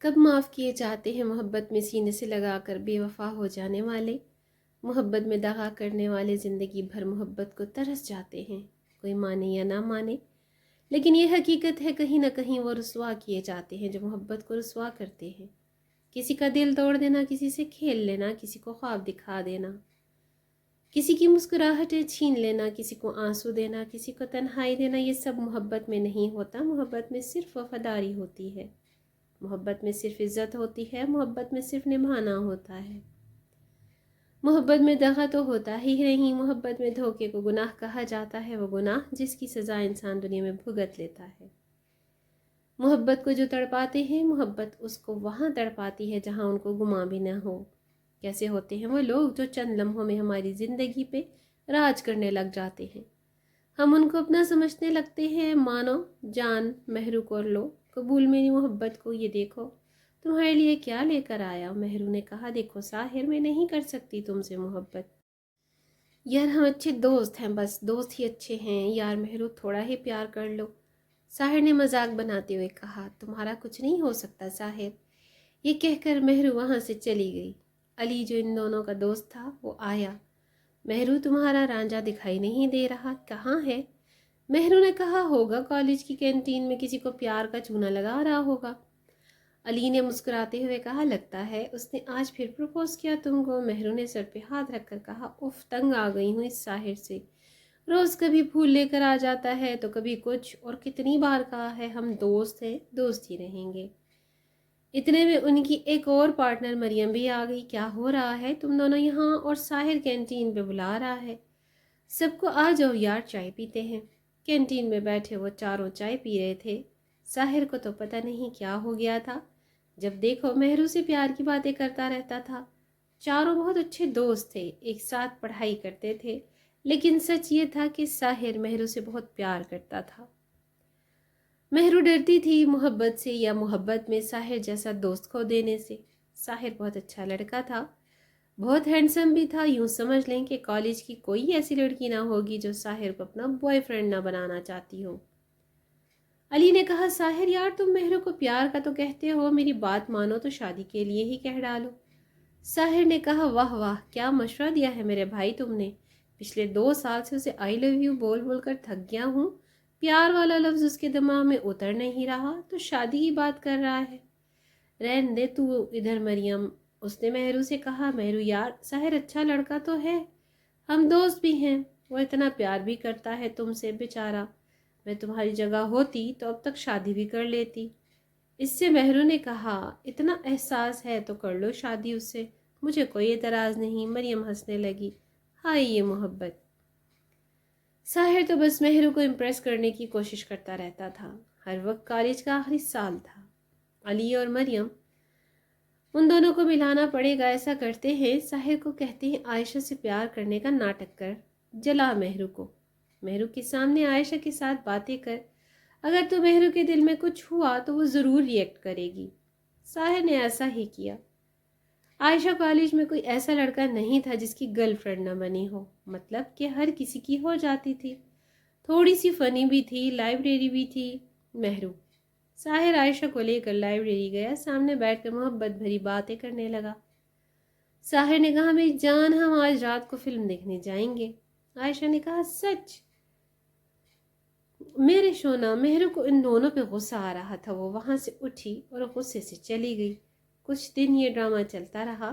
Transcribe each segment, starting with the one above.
کب معاف کیے جاتے ہیں محبت میں سینے سے لگا کر بے وفا ہو جانے والے، محبت میں دغا کرنے والے زندگی بھر محبت کو ترس جاتے ہیں، کوئی مانے یا نہ مانے، لیکن یہ حقیقت ہے کہیں نہ کہیں وہ رسوا کیے جاتے ہیں جو محبت کو رسوا کرتے ہیں۔ کسی کا دل توڑ دینا، کسی سے کھیل لینا، کسی کو خواب دکھا دینا، کسی کی مسکراہٹیں چھین لینا، کسی کو آنسو دینا، کسی کو تنہائی دینا، یہ سب محبت میں نہیں ہوتا۔ محبت میں صرف وفاداری ہوتی ہے، محبت میں صرف عزت ہوتی ہے، محبت میں صرف نبھانا ہوتا ہے۔ محبت میں دغا تو ہوتا ہی نہیں، محبت میں دھوکے کو گناہ کہا جاتا ہے، وہ گناہ جس کی سزا انسان دنیا میں بھگت لیتا ہے۔ محبت کو جو تڑپاتے ہیں، محبت اس کو وہاں تڑپاتی ہے جہاں ان کو گماں بھی نہ ہو۔ کیسے ہوتے ہیں وہ لوگ جو چند لمحوں میں ہماری زندگی پہ راج کرنے لگ جاتے ہیں، ہم ان کو اپنا سمجھنے لگتے ہیں۔ مانو جان مہرو کر لو قبول میری محبت کو، یہ دیکھو تمہارے لیے کیا لے کر آیا۔ مہرو نے کہا، دیکھو ساحر، میں نہیں کر سکتی تم سے محبت، یار ہم اچھے دوست ہیں، بس دوست ہی اچھے ہیں، یار مہرو تھوڑا ہی پیار کر لو۔ ساحر نے مذاق بناتے ہوئے کہا، تمہارا کچھ نہیں ہو سکتا ساحر۔ یہ کہہ کر مہرو وہاں سے چلی گئی۔ علی جو ان دونوں کا دوست تھا وہ آیا۔ مہرو تمہارا رانجھا دکھائی نہیں دے رہا، کہاں ہے؟ مہرو نے کہا، ہوگا کالج کی کینٹین میں کسی کو پیار کا چونا لگا رہا ہوگا۔ علی نے مسکراتے ہوئے کہا، لگتا ہے اس نے آج پھر پروپوز کیا تم کو۔ مہرو نے سر پہ ہاتھ رکھ کر کہا، اف، تنگ آ گئی ہوں اس ساحر سے، روز کبھی پھول لے کر آ جاتا ہے تو کبھی کچھ، اور کتنی بار کہا ہے ہم دوست ہیں، دوست ہی رہیں گے۔ اتنے میں ان کی ایک اور پارٹنر مریم بھی آ گئی۔ کیا ہو رہا ہے تم دونوں یہاں، اور ساحر کینٹین پہ بلا رہا ہے، سب کو آ جاؤ یار چائے پیتے ہیں۔ کینٹین میں بیٹھے وہ چاروں چائے پی رہے تھے۔ ساحر کو تو پتہ نہیں کیا ہو گیا تھا، جب دیکھو مہرو سے پیار کی باتیں کرتا رہتا تھا۔ چاروں بہت اچھے دوست تھے، ایک ساتھ پڑھائی کرتے تھے، لیکن سچ یہ تھا کہ ساحر مہرو سے بہت پیار کرتا تھا۔ مہرو ڈرتی تھی محبت سے، یا محبت میں ساحر جیسا دوست کھو دینے سے۔ ساحر بہت اچھا لڑکا تھا، بہت ہینڈسم بھی تھا، یوں سمجھ لیں کہ کالج کی کوئی ایسی لڑکی نہ ہوگی جو ساحر کو اپنا بوائے فرینڈ نہ بنانا چاہتی ہو۔ علی نے کہا، ساحر یار تم مہرو کو پیار کا تو کہتے ہو، میری بات مانو تو شادی کے لیے ہی کہہ ڈالو۔ ساحر نے کہا، واہ واہ، کیا مشورہ دیا ہے میرے بھائی تم نے، پچھلے 2 سال سے اسے آئی لو یو بول بول کر تھک گیا ہوں، پیار والا لفظ اس کے دماغ میں اتر نہیں رہا تو شادی کی بات کر رہا ہے۔ رہن دے تو ادھر مریم، اس نے مہرو سے کہا۔ مہرو یار ساحر اچھا لڑکا تو ہے، ہم دوست بھی ہیں، وہ اتنا پیار بھی کرتا ہے تم سے، بیچارہ میں تمہاری جگہ ہوتی تو اب تک شادی بھی کر لیتی۔ اس سے مہرو نے کہا، اتنا احساس ہے تو کر لو شادی اس سے، مجھے کوئی اعتراض نہیں۔ مریم ہنسنے لگی، ہائے یہ محبت۔ ساحر تو بس مہرو کو امپریس کرنے کی کوشش کرتا رہتا تھا۔ ہر وقت کالج کا آخری سال تھا، علی اور مریم ان دونوں کو ملانا پڑے گا، ایسا کرتے ہیں ساحر کو کہتے ہیں عائشہ سے پیار کرنے کا ناٹک کر، جلا مہرو کو، مہرو کے سامنے عائشہ کے ساتھ باتیں کر، اگر تو مہرو کے دل میں کچھ ہوا تو وہ ضرور ریئیکٹ کرے گی۔ ساحر نے ایسا ہی کیا۔ عائشہ کالج میں کوئی ایسا لڑکا نہیں تھا جس کی گرل فرینڈ نہ بنی ہو، مطلب کہ ہر کسی کی ہو جاتی تھی، تھوڑی سی فنی بھی تھی، لائبریری بھی تھی۔ مہرو ساحر عائشہ کو لے کر لائبریری گیا، سامنے بیٹھ کر محبت بھری باتیں کرنے لگا۔ ساحر نے کہا، میری جان ہم آج رات کو فلم دیکھنے جائیں گے۔ عائشہ نے کہا، سچ؟ میرے شونا، مہرو کو ان دونوں پہ غصہ آ رہا تھا، وہ وہاں سے اٹھی اور غصے سے چلی گئی۔ کچھ دن یہ ڈرامہ چلتا رہا۔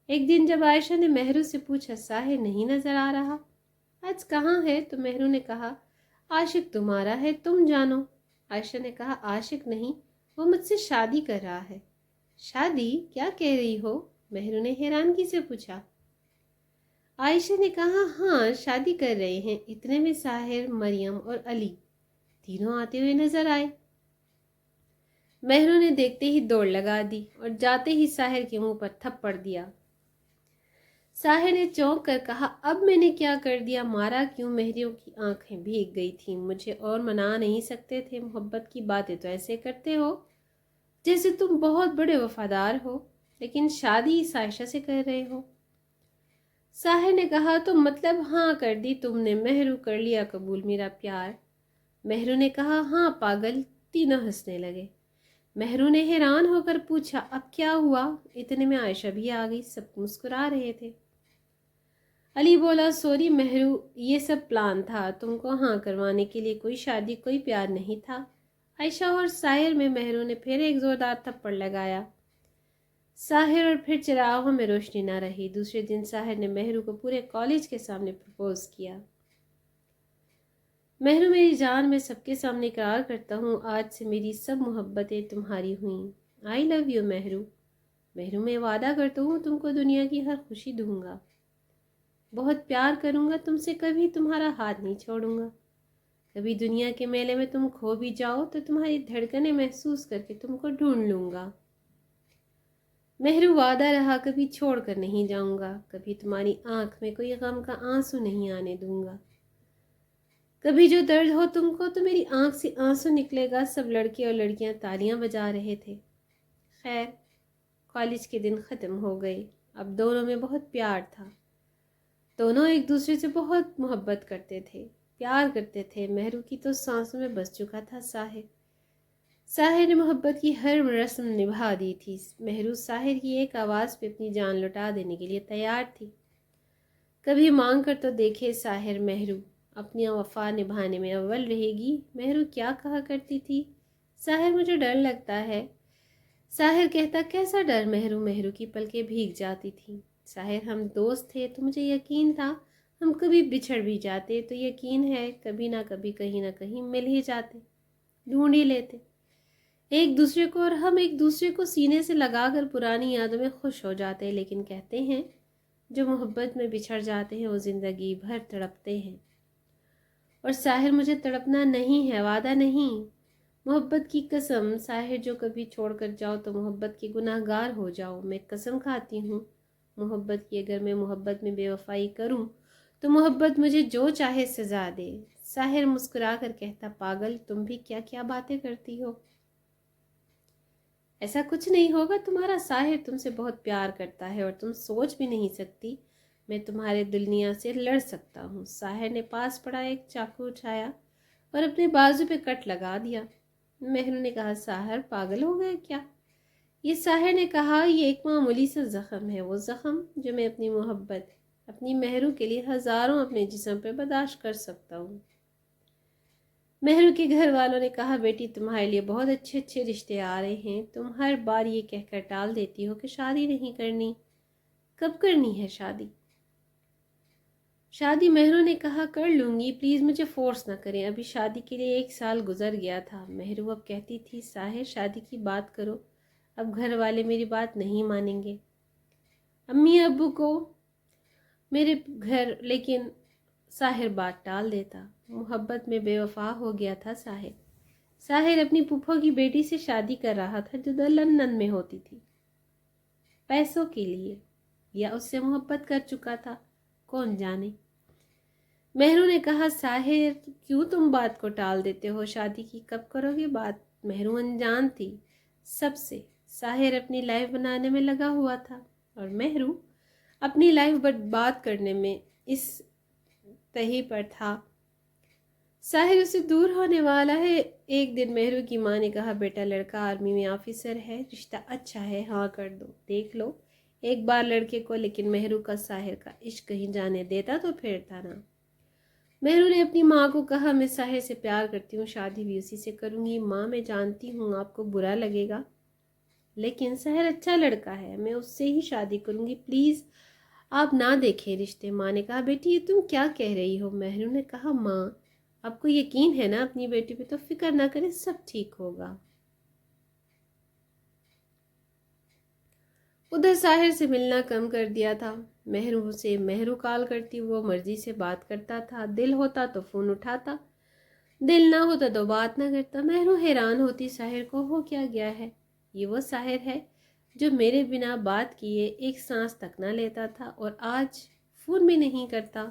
ایک دن جب عائشہ نے مہرو سے پوچھا، ساحر نہیں نظر آ رہا، آج کہاں ہے؟ تو مہرو نے کہا، عاشق تمہارا ہے، تم جانو۔ عائشہ نے کہا، عاشق نہیں، وہ مجھ سے شادی کر رہا ہے۔ شادی؟ کیا کہہ رہی ہو؟ مہرو نے حیرانگی سے پوچھا۔ عائشہ نے کہا، ہاں شادی کر رہے ہیں۔ اتنے میں ساحر، مریم اور علی تینوں آتے ہوئے نظر آئے۔ مہرو نے دیکھتے ہی دوڑ لگا دی اور جاتے ہی ساحر کے منہ پر تھپڑ دیا۔ ساحر نے چونک کر کہا، اب میں نے کیا کر دیا، مارا کیوں؟ مہرو کی آنکھیں بھیگ گئی تھیں۔ مجھے اور منا نہیں سکتے تھے، محبت کی باتیں تو ایسے کرتے ہو جیسے تم بہت بڑے وفادار ہو، لیکن شادی اس عائشہ سے کر رہے ہو۔ ساحر نے کہا، تو مطلب ہاں کر دی تم نے؟ مہرو کر لیا قبول میرا پیار؟ مہرو نے کہا، ہاں پاگل۔ تینوں ہنسنے لگے۔ مہرو نے حیران ہو کر پوچھا اب کیا ہوا؟ اتنے میں عائشہ بھی آ گئی، سب مسکرا رہے تھے۔ علی بولا سوری مہرو، یہ سب پلان تھا، تم کو ہاں کروانے کے لیے، کوئی شادی کوئی پیار نہیں تھا۔ عائشہ اور ساحر میں مہرو نے پھر ایک زوردار تھپڑ لگایا۔ ساحر اور پھر چراغوں میں روشنی نہ رہی۔ دوسرے دن ساحر نے مہرو کو پورے کالج کے سامنے پرپوز کیا۔ مہرو میری جان، میں سب کے سامنے اقرار کرتا ہوں آج سے میری سب محبتیں تمہاری ہوئیں۔ آئی لو یو مہرو۔ مہرو میں وعدہ کرتا ہوں تم کو دنیا کی ہر خوشی دوں گا، بہت پیار کروں گا تم سے، کبھی تمہارا ہاتھ نہیں چھوڑوں گا۔ کبھی دنیا کے میلے میں تم کھو بھی جاؤ تو تمہاری دھڑکنیں محسوس کر کے تم کو ڈھونڈ لوں گا۔ مہرو وعدہ رہا، کبھی چھوڑ کر نہیں جاؤں گا، کبھی تمہاری آنکھ میں کوئی غم کا آنسو نہیں آنے دوں گا۔ کبھی جو درد ہو تم کو تو میری آنکھ سے آنسو نکلے گا۔ سب لڑکے اور لڑکیاں تالیاں بجا رہے تھے۔ خیر، کالج کے دن ختم ہو گئے۔ اب دونوں میں بہت پیار تھا، دونوں ایک دوسرے سے بہت محبت کرتے تھے، پیار کرتے تھے۔ مہرو کی تو سانسوں میں بس چکا تھا ساحر نے محبت کی ہر رسم نبھا دی تھی۔ مہرو ساحر کی ایک آواز پہ اپنی جان لٹا دینے کے لیے تیار تھی۔ کبھی مانگ کر تو دیکھے ساحر، مہرو اپنی وفا نبھانے میں اول رہے گی۔ مہرو کیا کہا کرتی تھی؟ ساحر مجھے ڈر لگتا ہے۔ ساحر کہتا کیسا ڈر مہرو؟ مہرو کی پلکیں بھیگ جاتی تھیں۔ ساحر ہم دوست تھے تو مجھے یقین تھا ہم کبھی بچھڑ بھی جاتے تو یقین ہے کبھی نہ کبھی کہیں نہ کہیں مل ہی جاتے، ڈھونڈ ہی لیتے ایک دوسرے کو، اور ہم ایک دوسرے کو سینے سے لگا کر پرانی یادوں میں خوش ہو جاتے۔ لیکن کہتے ہیں جو محبت میں بچھڑ جاتے ہیں وہ زندگی بھر تڑپتے ہیں، اور ساحر مجھے تڑپنا نہیں ہے، وعدہ نہیں، محبت کی قسم۔ ساحر جو کبھی چھوڑ کر جاؤ تو محبت کے گناہ گار ہو جاؤ، میں قسم کھاتی ہوں محبت کی، اگر میں محبت میں بے وفائی کروں تو محبت مجھے جو چاہے سزا دے۔ ساحر مسکرا کر کہتا پاگل، تم بھی کیا کیا باتیں کرتی ہو، ایسا کچھ نہیں ہوگا، تمہارا ساحر تم سے بہت پیار کرتا ہے اور تم سوچ بھی نہیں سکتی میں تمہارے دلنیا سے لڑ سکتا ہوں۔ ساحر نے پاس پڑا ایک چاقو اٹھایا اور اپنے بازو پہ کٹ لگا دیا۔ مہرو نے کہا ساحر پاگل ہو گئے کیا؟ یہ ساحر نے کہا یہ ایک معمولی سا زخم ہے، وہ زخم جو میں اپنی محبت، اپنی مہرو کے لیے ہزاروں اپنے جسم پہ برداشت کر سکتا ہوں۔ مہرو کے گھر والوں نے کہا بیٹی تمہارے لیے بہت اچھے اچھے رشتے آ رہے ہیں، تم ہر بار یہ کہہ کر ٹال دیتی ہو کہ شادی نہیں کرنی، کب کرنی ہے شادی؟ شادی مہرو نے کہا کر لوں گی، پلیز مجھے فورس نہ کریں، ابھی شادی کے لیے 1 سال گزر گیا تھا۔ مہرو اب کہتی تھی ساحر شادی کی بات کرو، اب گھر والے میری بات نہیں مانیں گے، امی ابو کو میرے گھر، لیکن ساحر بات ٹال دیتا۔ محبت میں بے وفا ہو گیا تھا ساحر اپنی پھوپھو کی بیٹی سے شادی کر رہا تھا جو لندن میں ہوتی تھی، پیسوں کے لیے، یا اس سے محبت کر چکا تھا، کون جانے۔ مہرو نے کہا ساحر کیوں تم بات کو ٹال دیتے ہو، شادی کی کب کرو گے بات؟ مہرو انجان تھی سب سے، ساحر اپنی لائف بنانے میں لگا ہوا تھا اور مہرو اپنی لائف برباد کرنے میں اس تہی پر تھا۔ ساحر اسے دور ہونے والا ہے۔ ایک دن مہرو کی ماں نے کہا بیٹا لڑکا آرمی میں آفیسر ہے، رشتہ اچھا ہے، ہاں کر دو، دیکھ لو ایک بار لڑکے کو۔ لیکن مہرو کا ساحر کا عشق کہیں جانے دیتا تو پھرتا نہ۔ مہرو نے اپنی ماں کو کہا میں ساحر سے پیار کرتی ہوں، شادی بھی اسی سے کروں گی۔ ماں میں جانتی ہوں آپ کو برا لگے گا، لیکن ساحر اچھا لڑکا ہے، میں اس سے ہی شادی کروں گی، پلیز آپ نہ دیکھیں رشتے۔ ماں نے کہا بیٹی یہ تم کیا کہہ رہی ہو؟ مہرو نے کہا ماں آپ کو یقین ہے نا اپنی بیٹی پہ، تو فکر نہ کریں، سب ٹھیک ہوگا۔ ادھر ساحر سے ملنا کم کر دیا تھا، مہرو سے مہرو کال کرتی، وہ مرضی سے بات کرتا تھا، دل ہوتا تو فون اٹھاتا، دل نہ ہوتا تو بات نہ کرتا۔ مہرو حیران ہوتی ساحر کو ہو کیا گیا ہے، یہ وہ ساحر ہے جو میرے بنا بات کیے ایک سانس تک نہ لیتا تھا اور آج فون بھی نہیں کرتا۔